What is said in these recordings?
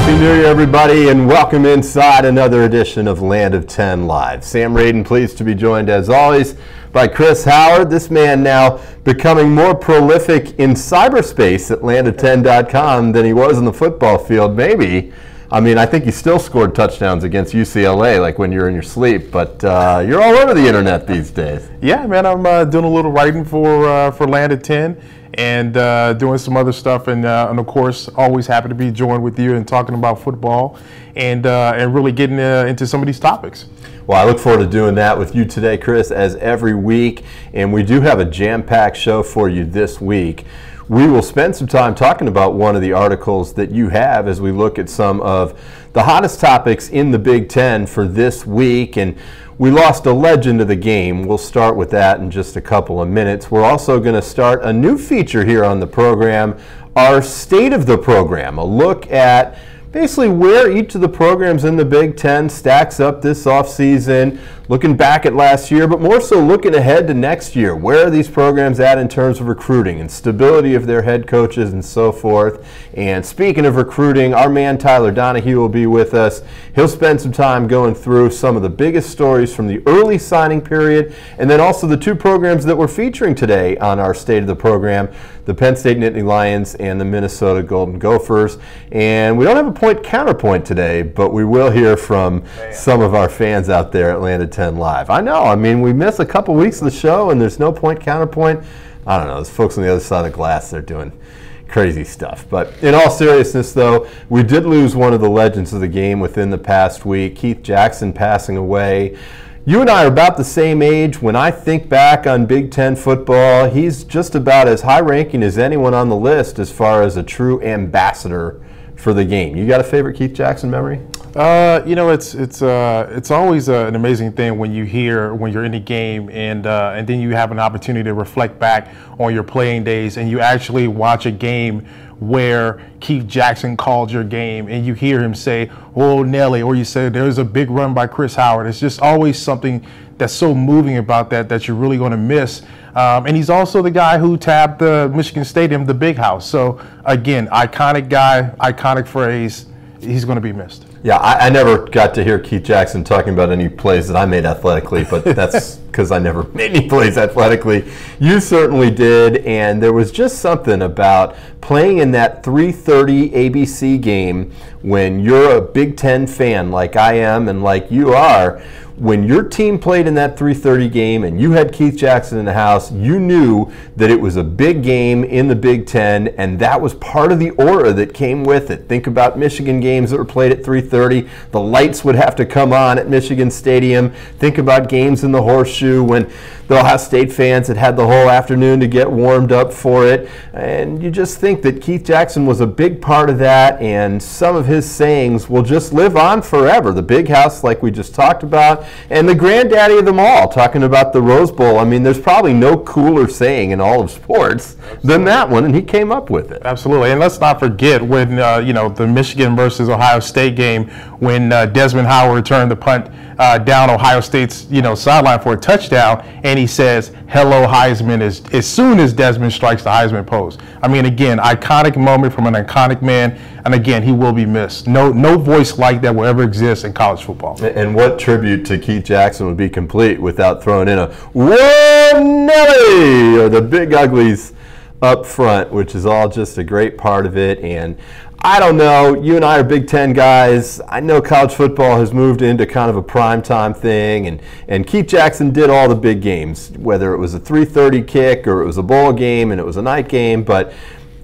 Happy New Year, everybody, and welcome inside another edition of Land of 10 Live. Sam Radin, pleased to be joined, as always, by Chris Howard. This man now becoming more prolific in cyberspace at land10.com than he was in the football field, maybe. I mean, I think you still scored touchdowns against UCLA, like when you're in your sleep, but you're all over the internet these days. Yeah, man, I'm doing a little writing for Land of 10 and doing some other stuff, and of course, always happy to be joined with you and talking about football and really getting into some of these topics. Well, I look forward to doing that with you today, Chris, as every week, and we do have a jam-packed show for you this week. We will spend some time talking about one of the articles that you have as we look at some of the hottest topics in the Big Ten for this week. And we lost a legend of the game. We'll start with that in just a couple of minutes. We're also going to start a new feature here on the program, our State of the Program, a look at basically where each of the programs in the Big Ten stacks up this offseason, looking back at last year, but more so looking ahead to next year. Where are these programs at in terms of recruiting and stability of their head coaches and so forth? And speaking of recruiting, our man Tyler Donohue will be with us. He'll spend some time going through some of the biggest stories from the early signing period, and then also the two programs that we're featuring today on our State of the Program, the Penn State Nittany Lions and the Minnesota Golden Gophers. And we don't have a point counterpoint today, but we will hear from some of our fans out there at Land of 10 Live. I know, I mean, we missed a couple weeks of the show and there's no point counterpoint. I don't know, there's folks on the other side of the glass, they're doing crazy stuff. But in all seriousness, though, we did lose one of the legends of the game within the past week, Keith Jackson passing away. You and I are about the same age. When I think back on Big Ten football, he's just about as high-ranking as anyone on the list as far as a true ambassador for the game. You got a favorite Keith Jackson memory? You know, it's always an amazing thing when you're in the game and then you have an opportunity to reflect back on your playing days and you actually watch a game where Keith Jackson called your game and you hear him say, "Oh, Nelly," or you say, "There's a big run by Chris Howard." It's just always something that's so moving about that you're really going to miss. And he's also the guy who tabbed the Michigan Stadium, the Big House. So again, iconic guy, iconic phrase. He's going to be missed. Yeah, I never got to hear Keith Jackson talking about any plays that I made athletically, but that's because I never made any plays athletically. You certainly did, and there was just something about playing in that 3:30 ABC game when you're a Big Ten fan like I am and like you are. When your team played in that 3:30 game and you had Keith Jackson in the house, you knew that it was a big game in the Big Ten, and that was part of the aura that came with it. Think about Michigan games that were played at 3:30. The lights would have to come on at Michigan Stadium. Think about games in the Horseshoe when the Ohio State fans had the whole afternoon to get warmed up for it. And you just think that Keith Jackson was a big part of that, and some of his sayings will just live on forever. The Big House, like we just talked about, and the granddaddy of them all, talking about the Rose Bowl. I mean, there's probably no cooler saying in all of sports than that one, and he came up with it. Absolutely, and let's not forget when you know, the Michigan versus Ohio State game when Desmond Howard returned the punt down Ohio State's sideline for a touchdown, and he says, "Hello, Heisman," as soon as Desmond strikes the Heisman pose. I mean, again, iconic moment from an iconic man, and again, he will be missed. No voice like that will ever exist in college football. And what tribute to Keith Jackson would be complete without throwing in a "Whoa, Nelly!" or the big uglies up front, which is all just a great part of it. And I don't know, you and I are Big Ten guys. I know college football has moved into kind of a primetime thing, and Keith Jackson did all the big games, whether it was a 3:30 kick or it was a bowl game and it was a night game. But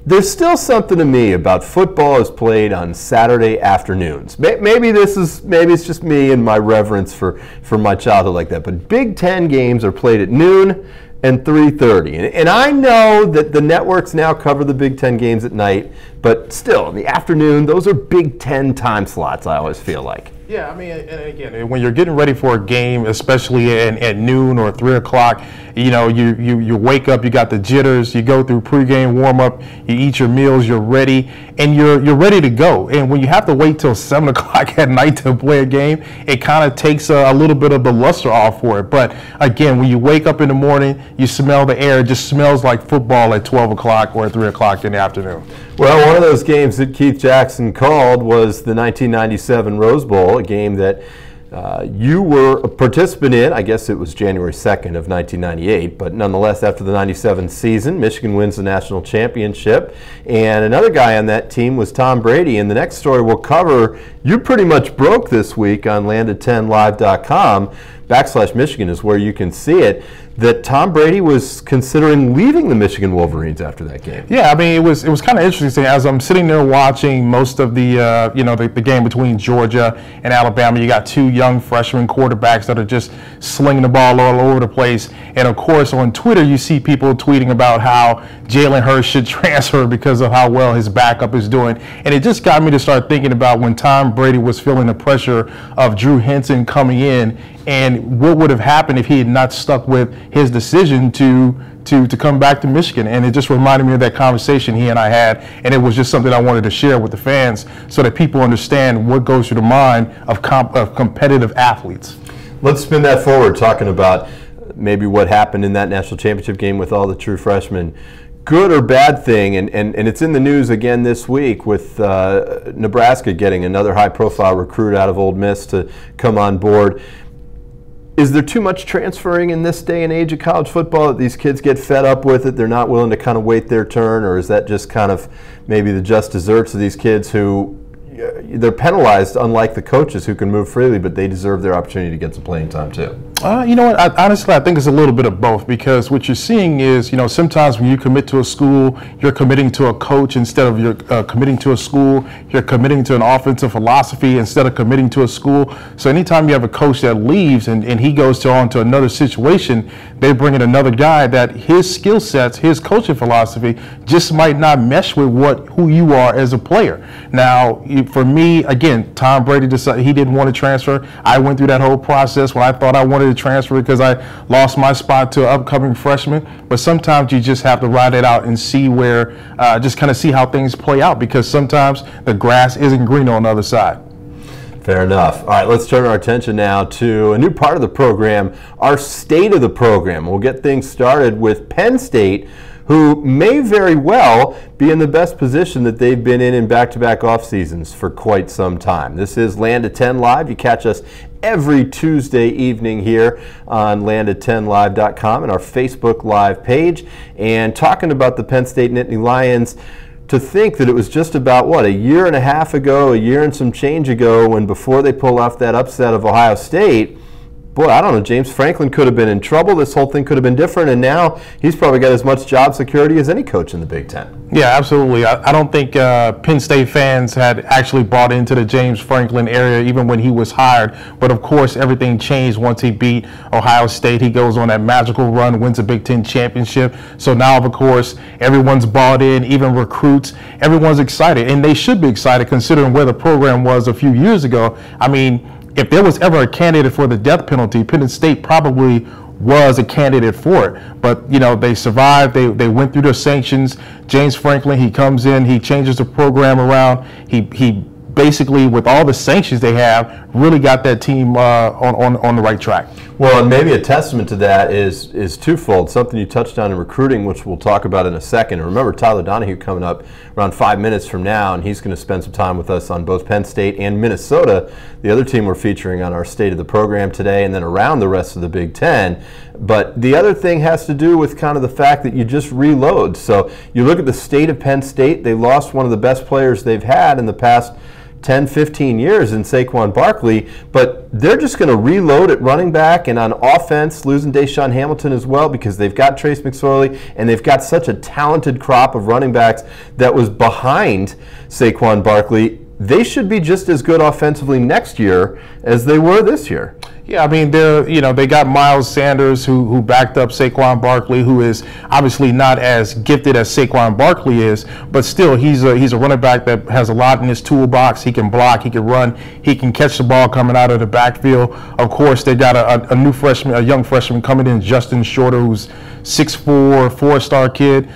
there's still something to me about football is played on Saturday afternoons. Maybe it's just me and my reverence for my childhood like that, but Big Ten games are played at noon and 3:30. And I know that the networks now cover the Big Ten games at night, but still, in the afternoon, those are Big Ten time slots, I always feel like. Yeah, I mean, and again, when you're getting ready for a game, especially at noon or 3 o'clock, you wake up, you got the jitters, you go through pregame warm-up, you eat your meals, you're ready, and you're ready to go. And when you have to wait till 7 o'clock at night to play a game, it kind of takes a little bit of the luster off for it. But again, when you wake up in the morning, you smell the air, it just smells like football at 12 o'clock or at 3 o'clock in the afternoon. Well, one of those games that Keith Jackson called was the 1997 Rose Bowl, a game that you were a participant in. I guess it was January 2nd of 1998, but nonetheless, after the 97 season, Michigan wins the national championship, and another guy on that team was Tom Brady. And the next story we'll cover, you pretty much broke this week on landed10live.com/Michigan is where you can see it, that Tom Brady was considering leaving the Michigan Wolverines after that game. Yeah, I mean, it was kind of interesting as I'm sitting there watching most of the the game between Georgia and Alabama. You got two young freshman quarterbacks that are just slinging the ball all over the place, and of course on Twitter you see people tweeting about how Jalen Hurts should transfer because of how well his backup is doing, and it just got me to start thinking about when Tom Brady was feeling the pressure of Drew Henson coming in, and what would have happened if he had not stuck with his decision to come back to Michigan. And it just reminded me of that conversation he and I had, and it was just something I wanted to share with the fans so that people understand what goes through the mind of competitive athletes. Let's spin that forward, talking about maybe what happened in that national championship game with all the true freshmen. Good or bad thing, and it's in the news again this week with Nebraska getting another high-profile recruit out of Ole Miss to come on board. Is there too much transferring in this day and age of college football that these kids get fed up with it? They're not willing to kind of wait their turn, or is that just kind of maybe the just desserts of these kids who they're penalized, unlike the coaches who can move freely, but they deserve their opportunity to get some playing time too? You know what? Honestly, I think it's a little bit of both, because what you're seeing is, sometimes when you commit to a school, you're committing to a coach instead of you're committing to a school. You're committing to an offensive philosophy instead of committing to a school. So anytime you have a coach that leaves and he goes on to another situation, they bring in another guy that his skill sets, his coaching philosophy just might not mesh with who you are as a player. Now, for me, again, Tom Brady decided he didn't want to transfer. I went through that whole process when I thought I wanted to transfer because I lost my spot to an upcoming freshman. But sometimes you just have to ride it out and see where, just kind of see how things play out, because sometimes the grass isn't green on the other side. Fair enough. All right, let's turn our attention now to a new part of the program, our state of the program. We'll get things started with Penn State, who may very well be in the best position that they've been in back-to-back off seasons for quite some time. This is Land at 10 Live. You catch us every Tuesday evening here on landed10live.com and our Facebook Live page. And talking about the Penn State Nittany Lions, to think that it was just about, what, a year and a half ago, a year and some change ago, when before they pull off that upset of Ohio State, boy, I don't know, James Franklin could have been in trouble. This whole thing could have been different, and now he's probably got as much job security as any coach in the Big Ten. Yeah, absolutely. I don't think Penn State fans had actually bought into the James Franklin area even when he was hired. But, of course, everything changed once he beat Ohio State. He goes on that magical run, wins a Big Ten championship. So now, of course, everyone's bought in, even recruits. Everyone's excited, and they should be excited considering where the program was a few years ago. I mean, if there was ever a candidate for the death penalty, Penn State probably was a candidate for it. But, they survived. They went through the sanctions. James Franklin, he comes in, he changes the program around. He basically, with all the sanctions they have, really got that team on the right track. Well, and maybe a testament to that is twofold. Something you touched on in recruiting, which we'll talk about in a second. And remember, Tyler Donohue coming up around 5 minutes from now, and he's going to spend some time with us on both Penn State and Minnesota, the other team we're featuring on our State of the Program today, and then around the rest of the Big Ten. But the other thing has to do with kind of the fact that you just reload. So you look at the state of Penn State, they lost one of the best players they've had in the past 10, 15 years in Saquon Barkley, but they're just going to reload at running back and on offense, losing Deshaun Hamilton as well, because they've got Trace McSorley and they've got such a talented crop of running backs that was behind Saquon Barkley. They should be just as good offensively next year as they were this year. Yeah, I mean, they got Miles Sanders who backed up Saquon Barkley, who is obviously not as gifted as Saquon Barkley is, but still he's a running back that has a lot in his toolbox. He can block, he can run, he can catch the ball coming out of the backfield. Of course, they got a new freshman, a young freshman coming in, Justin Shorter, who's 6'4", four-star kid.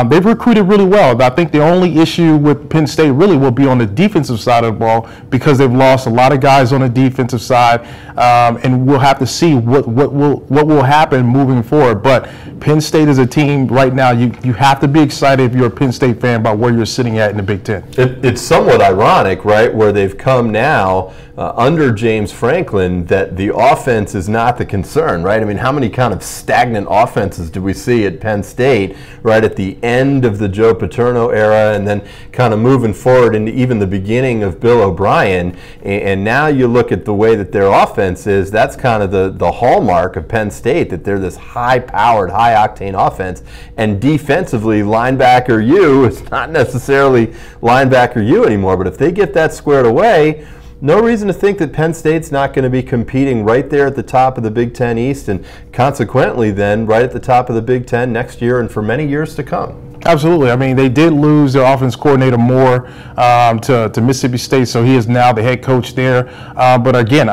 They've recruited really well. I think the only issue with Penn State really will be on the defensive side of the ball, because they've lost a lot of guys on the defensive side, and we'll have to see what will happen moving forward. But Penn State is a team right now. You have to be excited if you're a Penn State fan about where you're sitting at in the Big Ten. It's somewhat ironic, right, where they've come now under James Franklin, that the offense is not the concern, right? I mean, how many kind of stagnant offenses do we see at Penn State, right, at the end of the Joe Paterno era, and then kind of moving forward into even the beginning of Bill O'Brien, and now you look at the way that their offense is, that's kind of the hallmark of Penn State, that they're this high-powered, high-octane offense, and defensively, linebacker U is not necessarily linebacker U anymore, but if they get that squared away, no reason to think that Penn State's not going to be competing right there at the top of the Big Ten East, and consequently then right at the top of the Big Ten next year and for many years to come. Absolutely. I mean, they did lose their offense coordinator Moore to Mississippi State, so he is now the head coach there. But again,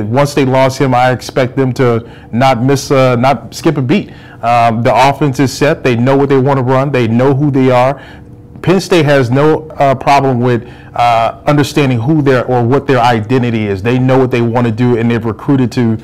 once they lost him, I expect them to not skip a beat. The offense is set. They know what they want to run. They know who they are. Penn State has no problem with understanding who what their identity is. They know what they want to do, and they've recruited to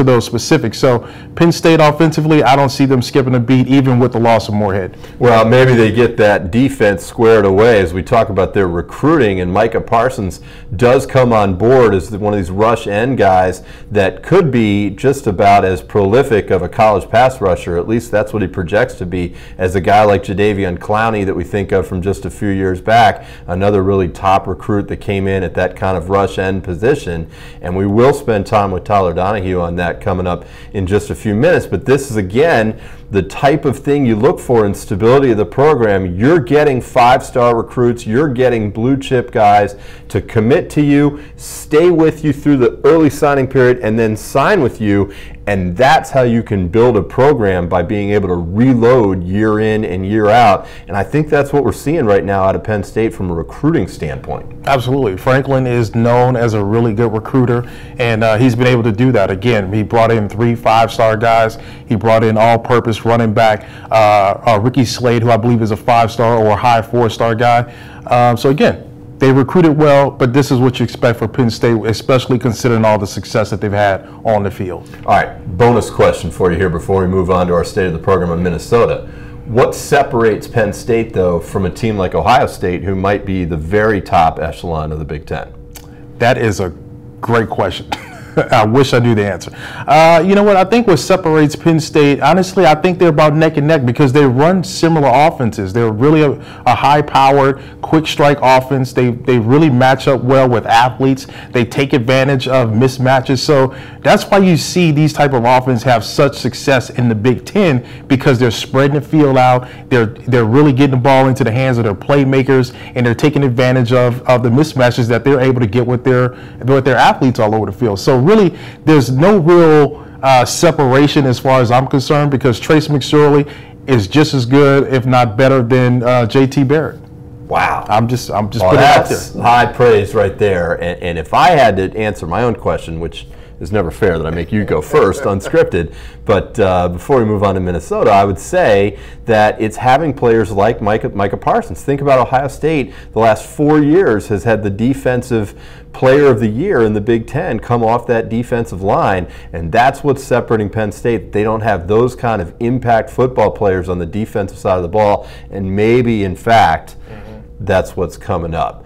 those specifics. So Penn State offensively, I don't see them skipping a beat, even with the loss of Moorhead. Well, maybe they get that defense squared away as we talk about their recruiting, and Micah Parsons does come on board as one of these rush end guys that could be just about as prolific of a college pass rusher. At least that's what he projects to be, as a guy like Jadeveon Clowney that we think of from just a few years back, another really top recruit that came in at that kind of rush end position. And we will spend time with Tyler Donohue on that coming up in just a few minutes. But this is, again, the type of thing you look for in stability of the program. You're getting five-star recruits, you're getting blue chip guys to commit to you, stay with you through the early signing period, and then sign with you. And that's how you can build a program, by being able to reload year in and year out. And I think that's what we're seeing right now out of Penn State from a recruiting standpoint. Absolutely. Franklin is known as a really good recruiter, and he's been able to do that. Again, he brought in 3 5-star guys. He brought in all-purpose running back Ricky Slade, who I believe is a 5-star or high 4-star guy. So again, they recruited well, but this is what you expect for Penn State, especially considering all the success that they've had on the field. All right, bonus question for you here before we move on to our State of the Program in Minnesota. What separates Penn State, though, from a team like Ohio State, who might be the very top echelon of the Big Ten? That is a great question. I wish I knew the answer. You know what? I think what separates Penn State, honestly, I think they're about neck and neck, because they run similar offenses. They're really a high-powered, quick-strike offense. They really match up well with athletes. They take advantage of mismatches. So that's why you see these type of offense have such success in the Big Ten, because they're spreading the field out. They're really getting the ball into the hands of their playmakers, and they're taking advantage of the mismatches that they're able to get with their athletes all over the field. So really, there's no real separation as far as I'm concerned, because Trace McSorley is just as good, if not better, than J.T. Barrett. Wow. I'm just well, putting it out there. That's high praise right there. And if I had to answer my own question, which is never fair that I make you go first, unscripted, but before we move on to Minnesota, I would say that it's having players like Micah Parsons. Think about Ohio State. The last 4 years has had the defensive player of the year in the Big Ten come off that defensive line, and that's what's separating Penn State. They don't have those kind of impact football players on the defensive side of the ball, and maybe, in fact, that's what's coming up.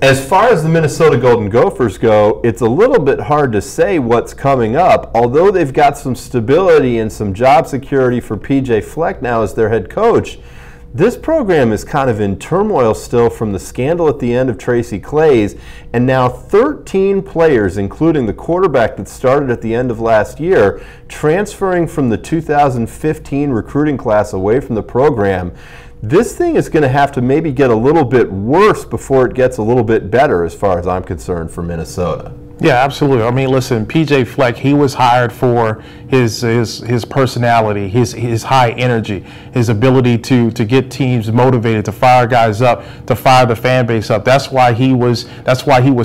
As far as the Minnesota Golden Gophers go, it's a little bit hard to say what's coming up, although they've got some stability and some job security for P.J. Fleck now as their head coach. This program is kind of in turmoil still from the scandal at the end of Tracy Claeys, and now 13 players, including the quarterback that started at the end of last year, transferring from the 2015 recruiting class away from the program. This thing is going to have to maybe get a little bit worse before it gets a little bit better, as far as I'm concerned, for Minnesota. Yeah, absolutely. I mean, listen, PJ Fleck, he was hired for his personality, his high energy, his ability to get teams motivated, to fire guys up, to fire the fan base up. That's why he was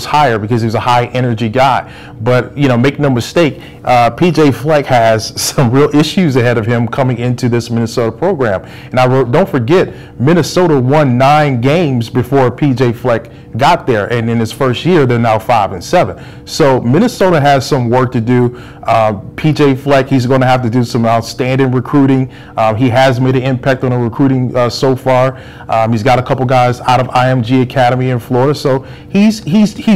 hired, because he was a high energy guy. But, you know, make no mistake, PJ Fleck has some real issues ahead of him coming into this Minnesota program. And don't forget, Minnesota won 9 games before PJ Fleck got there, and in his first year, they're now 5-7. So Minnesota has some work to do. PJ Fleck, he's going to have to do some outstanding recruiting. He has made an impact on the recruiting so far. He's got a couple guys out of IMG Academy in Florida, so he's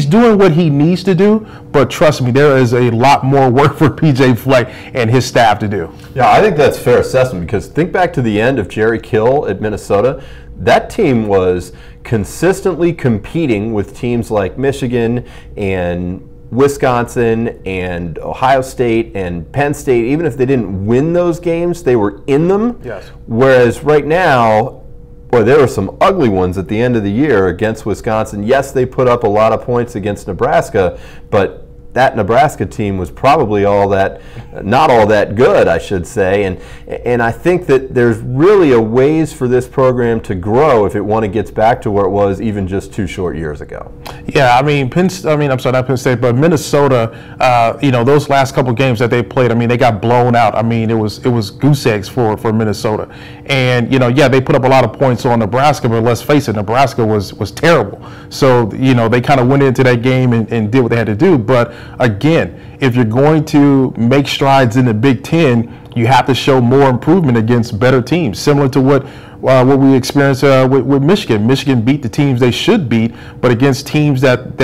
doing what he needs to do. But trust me, there is a lot more work for PJ Fleck and his staff to do. Yeah, I think that's a fair assessment, because think back to the end of Jerry Kill at Minnesota. That team was consistently competing with teams like Michigan and Wisconsin and Ohio State and Penn State. Even if they didn't win those games, they were in them. Yes. Whereas right now, boy, there were some ugly ones at the end of the year against Wisconsin. Yes, they put up a lot of points against Nebraska, but that Nebraska team was probably not all that good, I should say. And I think that there's really a ways for this program to grow if it gets back to where it was even just 2 short years ago. Yeah, I mean, I'm sorry, not Penn State, but Minnesota, you know, those last couple games that they played, I mean, they got blown out. I mean, it was goose eggs for Minnesota. And, you know, yeah, they put up a lot of points on Nebraska, but let's face it, Nebraska was terrible. So, you know, they kind of went into that game and did what they had to do. But again, if you're going to make strides in the Big Ten, you have to show more improvement against better teams, similar to what we experienced with Michigan. Michigan beat the teams they should beat, but against teams that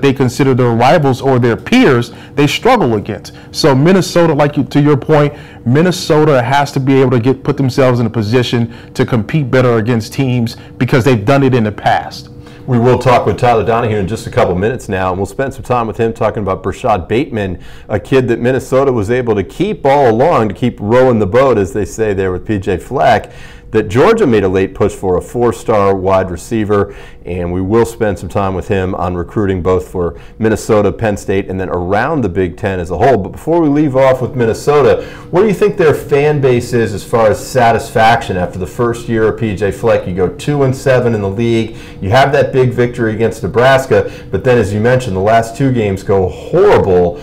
they consider their rivals or their peers, they struggle against. So Minnesota, to your point, Minnesota has to be able to put themselves in a position to compete better against teams because they've done it in the past. We will talk with Tyler Donohue in just a couple minutes now, and we'll spend some time with him talking about Brashad Bateman, a kid that Minnesota was able to keep all along, to keep rowing the boat, as they say there with PJ Fleck, that Georgia made a late push for a 4-star wide receiver, and we will spend some time with him on recruiting both for Minnesota, Penn State, and then around the Big Ten as a whole. But before we leave off with Minnesota, what do you think their fan base is as far as satisfaction after the first year of PJ Fleck? You go 2-7 in the league, you have that big victory against Nebraska, but then, as you mentioned, the last 2 games go horrible.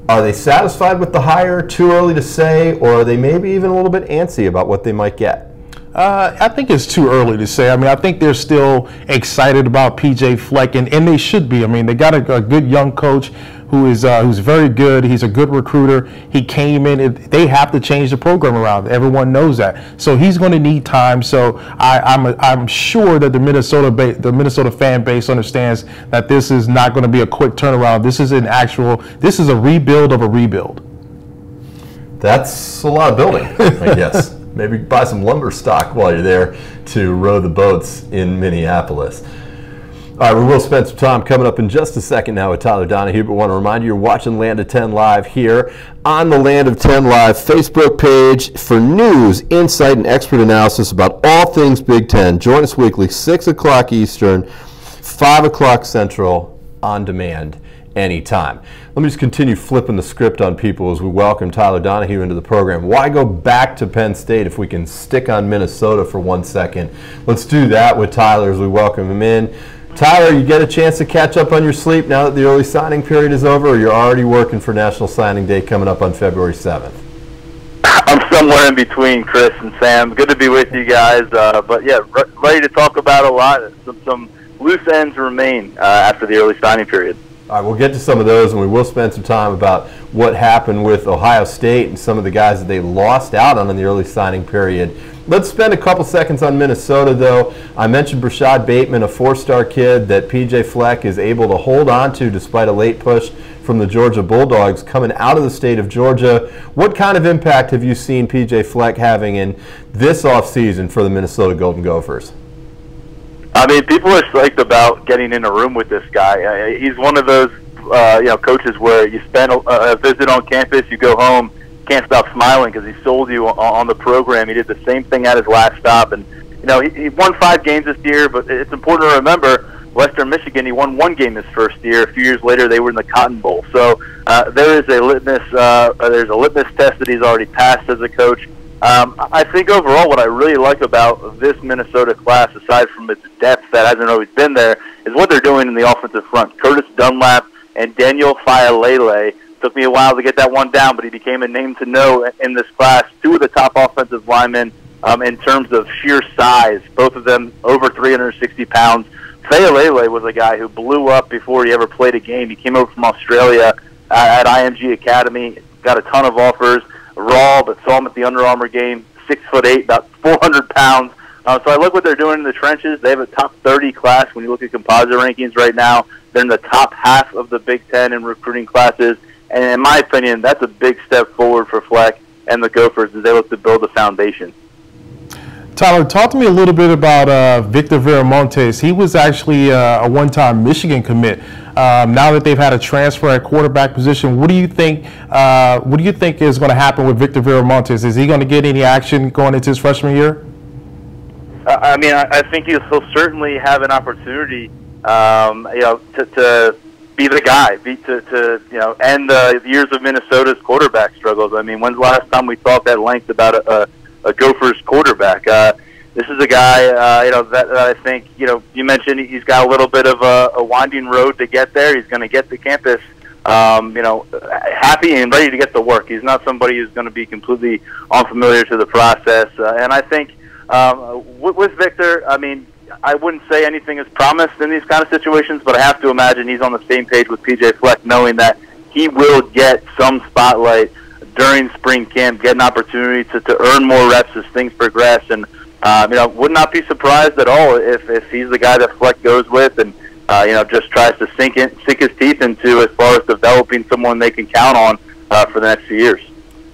Are they satisfied with the hire? Too early to say, or are they maybe even a little bit antsy about what they might get? I think it's too early to say. I mean, I think they're still excited about PJ Fleck, and they should be. I mean, they got a good young coach who's very good. He's a good recruiter. He came in. They have to change the program around. Everyone knows that. So he's going to need time. So I'm sure that the Minnesota fan base understands that this is not going to be a quick turnaround. This is a rebuild of a rebuild. That's a lot of building, I guess. Maybe buy some lumber stock while you're there to row the boats in Minneapolis. All right, we will spend some time coming up in just a second now with Tyler Donohue, but want to remind you you're watching Land of 10 Live here on the Land of 10 Live Facebook page for news, insight, and expert analysis about all things Big Ten. Join us weekly, 6 o'clock Eastern, 5 o'clock Central, on demand, anytime. Let me just continue flipping the script on people as we welcome Tyler Donohue into the program. Why go back to Penn State if we can stick on Minnesota for 1 second? Let's do that with Tyler as we welcome him in. Tyler, you get a chance to catch up on your sleep now that the early signing period is over, or you're already working for National Signing Day coming up on February 7th? I'm somewhere in between, Chris and Sam. Good to be with you guys. But yeah, ready to talk about a lot. Some loose ends remain after the early signing period. All right, we'll get to some of those, and we will spend some time about what happened with Ohio State and some of the guys that they lost out on in the early signing period. Let's spend a couple seconds on Minnesota, though. I mentioned Brashad Bateman, a 4-star kid that PJ Fleck is able to hold on to despite a late push from the Georgia Bulldogs coming out of the state of Georgia. What kind of impact have you seen PJ Fleck having in this offseason for the Minnesota Golden Gophers? I mean, people are psyched about getting in a room with this guy. He's one of those, coaches where you spend a visit on campus, you go home, can't stop smiling because he sold you on the program. He did the same thing at his last stop, and he won 5 games this year. But it's important to remember Western Michigan, he won one game his first year. A few years later, they were in the Cotton Bowl. So there is a litmus. There's a litmus test that he's already passed as a coach. I think overall, what I really like about this Minnesota class, aside from its depth that hasn't always been there, is what they're doing in the offensive front. Curtis Dunlap and Daniel Faalele. Took me a while to get that one down, but he became a name to know in this class. Two of the top offensive linemen in terms of sheer size, both of them over 360 pounds. Faalele was a guy who blew up before he ever played a game. He came over from Australia at IMG Academy, got a ton of offers, raw, but saw him at the Under Armour game, 6'8", about 400 pounds. So I like what they're doing in the trenches. They have a top 30 class when you look at composite rankings right now. They're in the top half of the Big Ten in recruiting classes. And in my opinion, that's a big step forward for Fleck and the Gophers as they look to build a foundation. Tyler, talk to me a little bit about Victor Viramontes. He was actually a one-time Michigan commit. Now that they've had a transfer at quarterback position, what do you think? What do you think is going to happen with Victor Viramontes? Is he going to get any action going into his freshman year? I mean, I think he'll certainly have an opportunity, to be the guy, to end the years of Minnesota's quarterback struggles. I mean, when's the last time we talked at length about a Gophers quarterback? This is a guy, that I think, you mentioned he's got a little bit of a winding road to get there. He's going to get to campus, happy and ready to get to work. He's not somebody who's going to be completely unfamiliar to the process. And I think with Victor, I mean, I wouldn't say anything is promised in these kind of situations, but I have to imagine he's on the same page with PJ Fleck, knowing that he will get some spotlight during spring camp, get an opportunity to earn more reps as things progress, and would not be surprised at all if he's the guy that Fleck goes with, and just tries to sink his teeth into as far as developing someone they can count on for the next few years.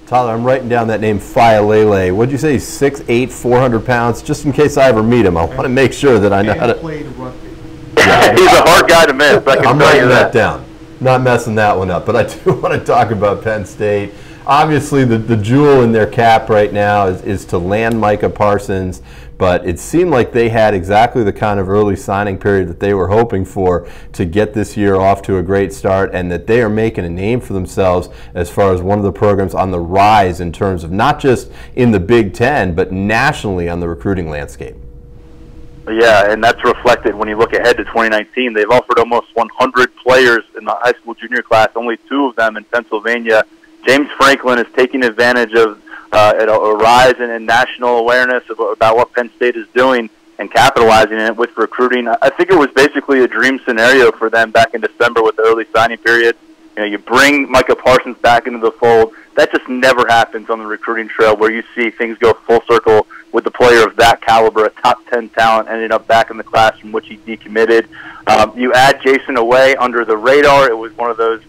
Tyler, I'm writing down that name, Faalele. What'd you say, 6'8", 400 pounds? Just in case I ever meet him, I want to make sure that I know how to. He's a hard guy to miss. I'm writing that down. Not messing that one up. But I do want to talk about Penn State. Obviously, the jewel in their cap right now is to land Micah Parsons, but it seemed like they had exactly the kind of early signing period that they were hoping for to get this year off to a great start, and that they are making a name for themselves as far as one of the programs on the rise in terms of not just in the Big Ten, but nationally on the recruiting landscape. Yeah, and that's reflected when you look ahead to 2019. They've offered almost 100 players in the high school junior class, only 2 of them in Pennsylvania. James Franklin is taking advantage of a rise in national awareness about what Penn State is doing and capitalizing it with recruiting. I think it was basically a dream scenario for them back in December with the early signing period. You bring Micah Parsons back into the fold. That just never happens on the recruiting trail, where you see things go full circle with a player of that caliber, a top 10 talent, ended up back in the class from which he decommitted. You add Jason Away under the radar. It was one of those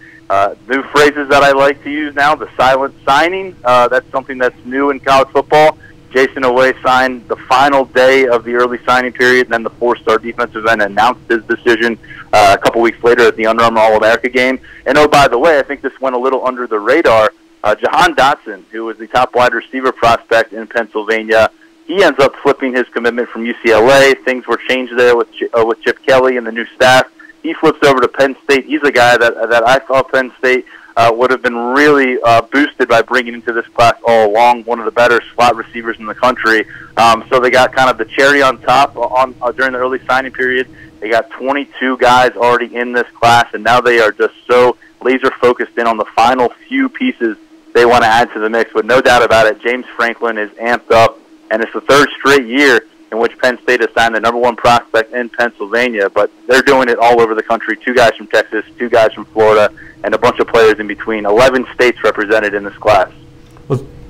new phrases that I like to use now, the silent signing. That's something that's new in college football. Jason Away signed the final day of the early signing period, and then the 4-star defensive end announced his decision a couple weeks later at the Under Armour All-America game. And oh, by the way, I think this went a little under the radar. Jahan Dotson, who was the top wide receiver prospect in Pennsylvania, he ends up flipping his commitment from UCLA. Things were changed there with Chip Kelly and the new staff. He flips over to Penn State. He's a guy that I thought Penn State would have been really boosted by bringing into this class all along, one of the better slot receivers in the country. So they got kind of the cherry on top during the early signing period. They got 22 guys already in this class, and now they are just so laser focused in on the final few pieces they want to add to the mix. But no doubt about it, James Franklin is amped up, and it's the 3rd straight year in which Penn State has signed the #1 prospect in Pennsylvania, but they're doing it all over the country. 2 guys from Texas, 2 guys from Florida, and a bunch of players in between. 11 states represented in this class.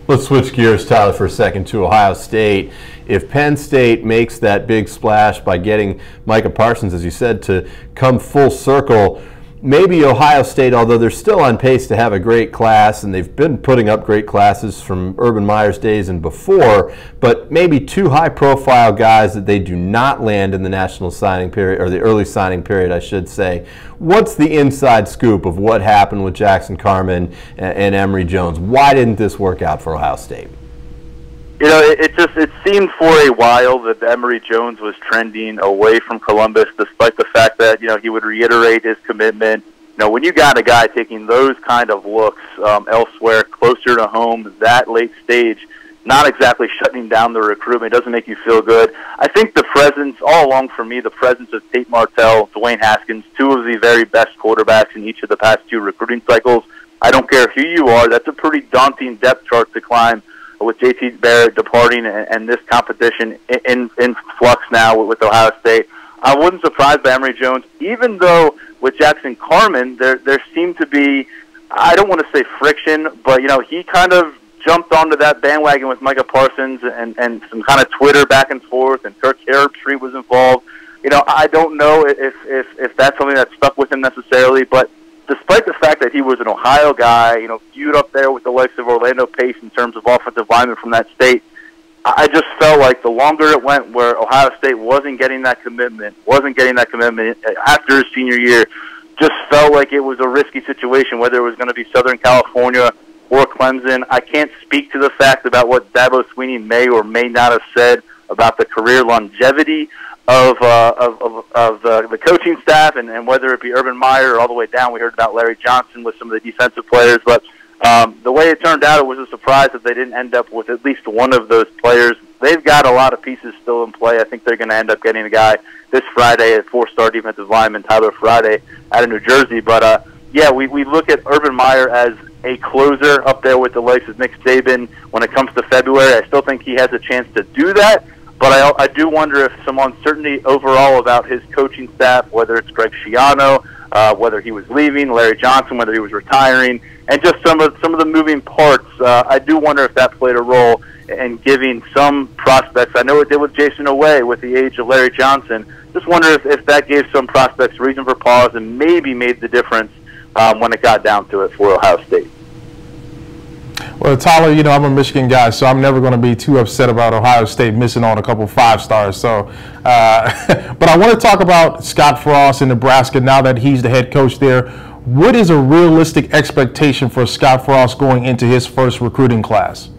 Let's switch gears, Tyler, for a second to Ohio State. If Penn State makes that big splash by getting Micah Parsons, as you said, to come full circle, maybe Ohio State, although they're still on pace to have a great class, and they've been putting up great classes from Urban Meyer's days and before, but maybe 2 high-profile guys that they do not land in the national signing period, or the early signing period, I should say. What's the inside scoop of what happened with Jackson Carman and Emory Jones? Why didn't this work out for Ohio State? You know, it seemed for a while that Emory Jones was trending away from Columbus, despite the fact that, you know, he would reiterate his commitment. You know, when you got a guy taking those kind of looks elsewhere, closer to home, that late stage, not exactly shutting down the recruitment, doesn't make you feel good. I think the presence, all along for me, the presence of Tate Martell, Dwayne Haskins, two of the very best quarterbacks in each of the past two recruiting cycles. I don't care who you are, that's a pretty daunting depth chart to climb with JT Barrett departing and this competition in flux now with Ohio State. I wasn't surprised by Emory Jones, even though with Jackson Carman, there seemed to be, I don't want to say friction, but, you know, he kind of jumped onto that bandwagon with Micah Parsons and some kind of Twitter back and forth, and Kirk Herbstreit was involved. You know, I don't know if that's something that stuck with him necessarily, but despite the fact that he was an Ohio guy, you know, viewed up there with the likes of Orlando Pace in terms of offensive linemen from that state, I just felt like the longer it went where Ohio State wasn't getting that commitment after his senior year, just felt like it was a risky situation, whether it was going to be Southern California or Clemson. I can't speak to the fact about what Dabo Swinney may or may not have said about the career longevity of the coaching staff, and whether it be Urban Meyer or all the way down. We heard about Larry Johnson with some of the defensive players, but the way it turned out, it was a surprise that they didn't end up with at least one of those players. They've got a lot of pieces still in play. I think they're going to end up getting a guy this Friday at four-star defensive lineman Tyler Friday out of New Jersey. But, yeah, we look at Urban Meyer as a closer up there with the likes of Nick Saban when it comes to February. I still think he has a chance to do that. But I do wonder if some uncertainty overall about his coaching staff, whether it's Greg Schiano, whether he was leaving, Larry Johnson, whether he was retiring, and just some of the moving parts. I do wonder if that played a role in giving some prospects. I know it did with Jason Away with the age of Larry Johnson. Just wonder if that gave some prospects reason for pause and maybe made the difference when it got down to it for Ohio State. Well, Tyler, you know, I'm a Michigan guy, so I'm never going to be too upset about Ohio State missing on a couple 5-stars. So, but I want to talk about Scott Frost in Nebraska now that he's the head coach there. What is a realistic expectation for Scott Frost going into his first recruiting class?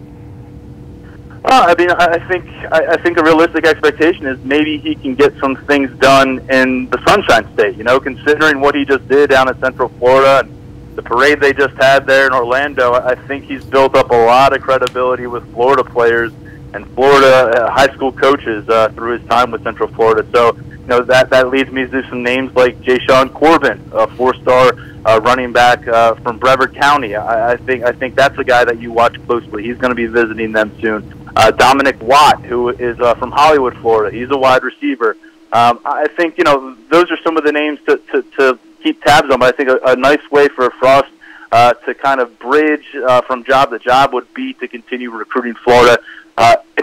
I mean, I think a realistic expectation is maybe he can get some things done in the Sunshine State. You know, considering what he just did down in Central Florida and the parade they just had there in Orlando, I think he's built up a lot of credibility with Florida players and Florida high school coaches through his time with Central Florida. So, you know, that leads me to some names like Jayshawn Corbin, a 4-star running back from Brevard County. I think that's a guy that you watch closely. He's going to be visiting them soon. Dominic Watt, who is from Hollywood, Florida. He's a wide receiver. I think, you know, those are some of the names to keep tabs on, but I think a nice way for Frost to kind of bridge from job to job would be to continue recruiting Florida.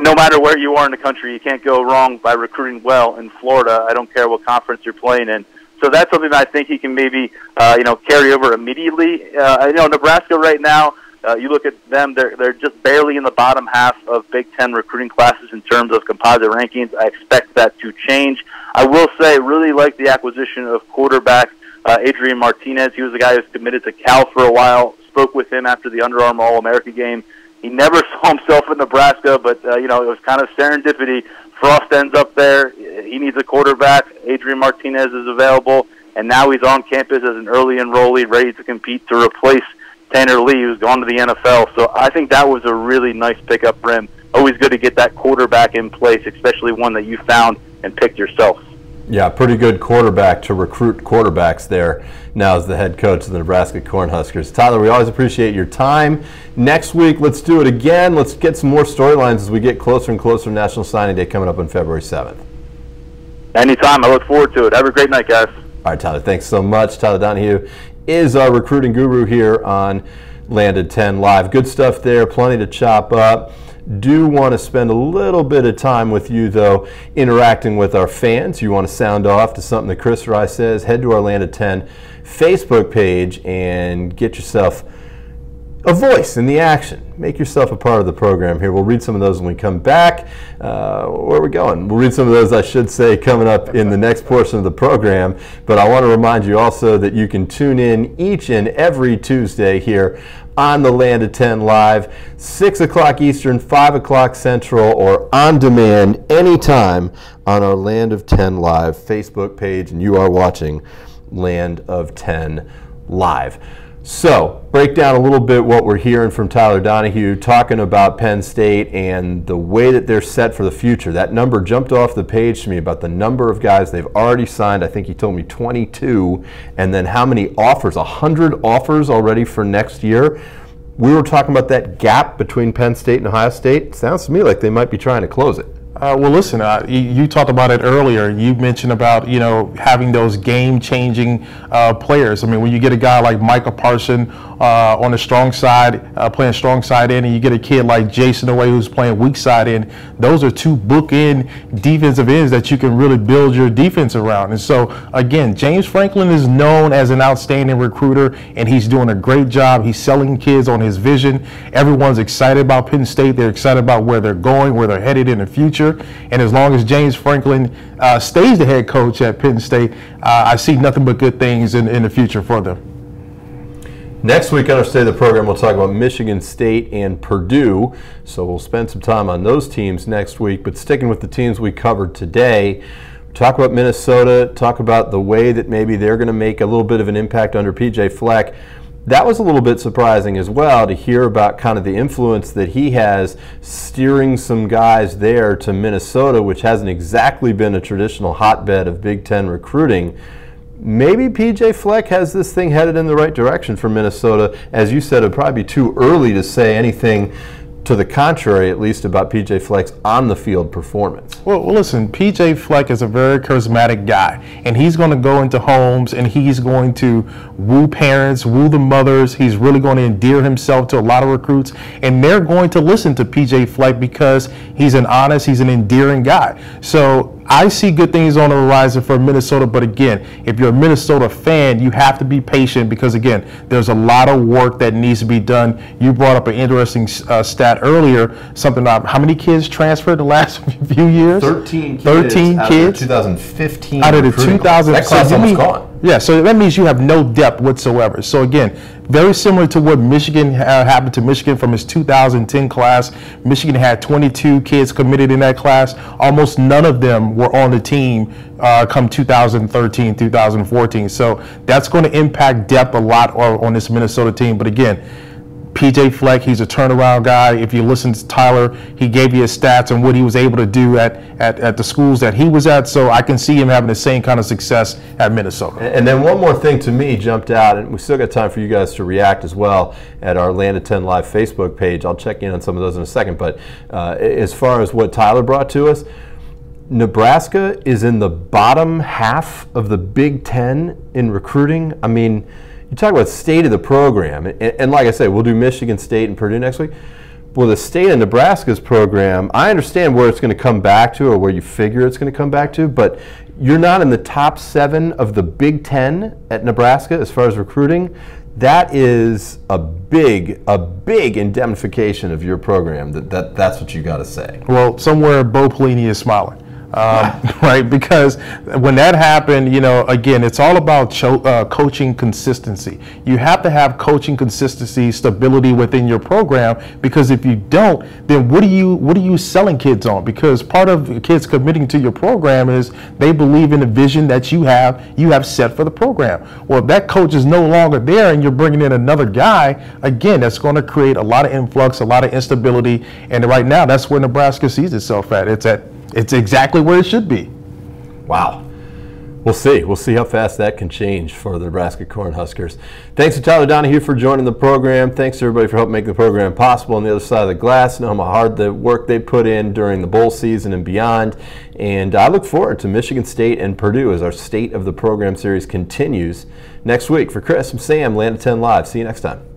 No matter where you are in the country, you can't go wrong by recruiting well in Florida. I don't care what conference you're playing in. So that's something that I think he can maybe you know, carry over immediately. You know, Nebraska right now, you look at them, they're just barely in the bottom half of Big Ten recruiting classes in terms of composite rankings. I expect that to change. I will say, really like the acquisition of quarterback Adrian Martinez. He was the guy who was committed to Cal for a while. Spoke with him after the Under Armour All-America game. He never saw himself in Nebraska, but you know, it was kind of serendipity. Frost ends up there. He needs a quarterback. Adrian Martinez is available, and now he's on campus as an early enrollee, ready to compete to replace Tanner Lee, who's gone to the NFL. So I think that was a really nice pickup for him. Always good to get that quarterback in place, especially one that you found and picked yourself. Yeah, pretty good quarterback to recruit quarterbacks there now as the head coach of the Nebraska Cornhuskers. Tyler, we always appreciate your time. Next week, let's do it again. Let's get some more storylines as we get closer and closer to National Signing Day coming up on February 7th. Anytime. I look forward to it. Have a great night, guys. All right, Tyler, thanks so much. Tyler Donohue is our recruiting guru here on Landed 10 Live. Good stuff there, plenty to chop up. Do want to spend a little bit of time with you, though, interacting with our fans. You want to sound off to something that Chris or I says, head to our Landed 10 Facebook page and get yourself a voice in the action. Make yourself a part of the program here. We'll read some of those when we come back. Where are we going? We'll read some of those, I should say, coming up in the next portion of the program. But I want to remind you also that you can tune in each and every Tuesday here on the Land of 10 Live, 6 o'clock Eastern, 5 o'clock Central, or on demand anytime on our Land of 10 Live Facebook page. And you are watching Land of 10 Live. So, break down a little bit what we're hearing from Tyler Donohue, talking about Penn State and the way that they're set for the future. That number jumped off the page to me about the number of guys they've already signed. I think he told me 22, and then how many offers, 100 offers already for next year. We were talking about that gap between Penn State and Ohio State. Sounds to me like they might be trying to close it. Well, listen, you talked about it earlier. You mentioned about, having those game-changing players. I mean, when you get a guy like Micah Parson on the strong side, playing strong side in, and you get a kid like Jason Away who's playing weak side in, those are two bookend defensive ends that you can really build your defense around. And so, again, James Franklin is known as an outstanding recruiter, and he's doing a great job. He's selling kids on his vision. Everyone's excited about Penn State. They're excited about where they're going, where they're headed in the future. And as long as James Franklin stays the head coach at Penn State, I see nothing but good things in the future for them. Next week on our State of the Program, we'll talk about Michigan State and Purdue. So we'll spend some time on those teams next week. But sticking with the teams we covered today, talk about Minnesota, talk about the way that maybe they're going to make a little bit of an impact under P.J. Fleck. That was a little bit surprising as well to hear about kind of the influence that he has steering some guys there to Minnesota, which hasn't exactly been a traditional hotbed of Big Ten recruiting. Maybe P.J. Fleck has this thing headed in the right direction for Minnesota. As you said, it would probably be too early to say anything to the contrary, at least, about P.J. Fleck's on-the-field performance. Well, listen, P.J. Fleck is a very charismatic guy, and he's going to go into homes, and he's going to woo parents, woo the mothers. He's really going to endear himself to a lot of recruits, and they're going to listen to P.J. Fleck because he's an honest, he's an endearing guy. So I see good things on the horizon for Minnesota, but again, if you're a Minnesota fan, you have to be patient because, again, there's a lot of work that needs to be done. You brought up an interesting stat earlier, something about how many kids transferred the last few years? 13 kids. 13 out kids. Of the 2015 out of the 2000. That class almost gone. Yeah, so that means you have no depth whatsoever. So again, very similar to what Michigan happened to Michigan from his 2010 class. Michigan had 22 kids committed in that class. Almost none of them were on the team come 2013, 2014. So that's going to impact depth a lot on this Minnesota team. But again, P.J. Fleck, he's a turnaround guy. If you listen to Tyler, he gave you his stats and what he was able to do at the schools that he was at. So I can see him having the same kind of success at Minnesota. And then one more thing to me jumped out, and we still got time for you guys to react as well at our Land of 10 Live Facebook page. I'll check in on some of those in a second. But as far as what Tyler brought to us, Nebraska is in the bottom half of the Big Ten in recruiting. I mean, you talk about state of the program, and like I say, we'll do Michigan State and Purdue next week. Well, the state of Nebraska's program, I understand where it's going to come back to or where you figure it's going to come back to, but you're not in the top 7 of the Big Ten at Nebraska as far as recruiting. That is a big indemnification of your program. That's what you got to say. Well, somewhere Bo Pelini is smiling. Right, because when that happened, again, it's all about coaching consistency. You have to have coaching consistency, stability within your program, because if you don't, then what are you selling kids on? Because part of kids committing to your program is they believe in the vision that you have set for the program. Well, if that coach is no longer there and you're bringing in another guy, again, that's going to create a lot of influx, a lot of instability, and right now that's where Nebraska sees itself at. It's exactly where it should be. Wow. We'll see. We'll see how fast that can change for the Nebraska Cornhuskers. Thanks to Tyler Donohue for joining the program. Thanks to everybody for helping make the program possible on the other side of the glass. Know how hard the work they put in during the bowl season and beyond. And I look forward to Michigan State and Purdue as our State of the Program series continues next week. For Chris, I'm Sam, Land of 10 Live. See you next time.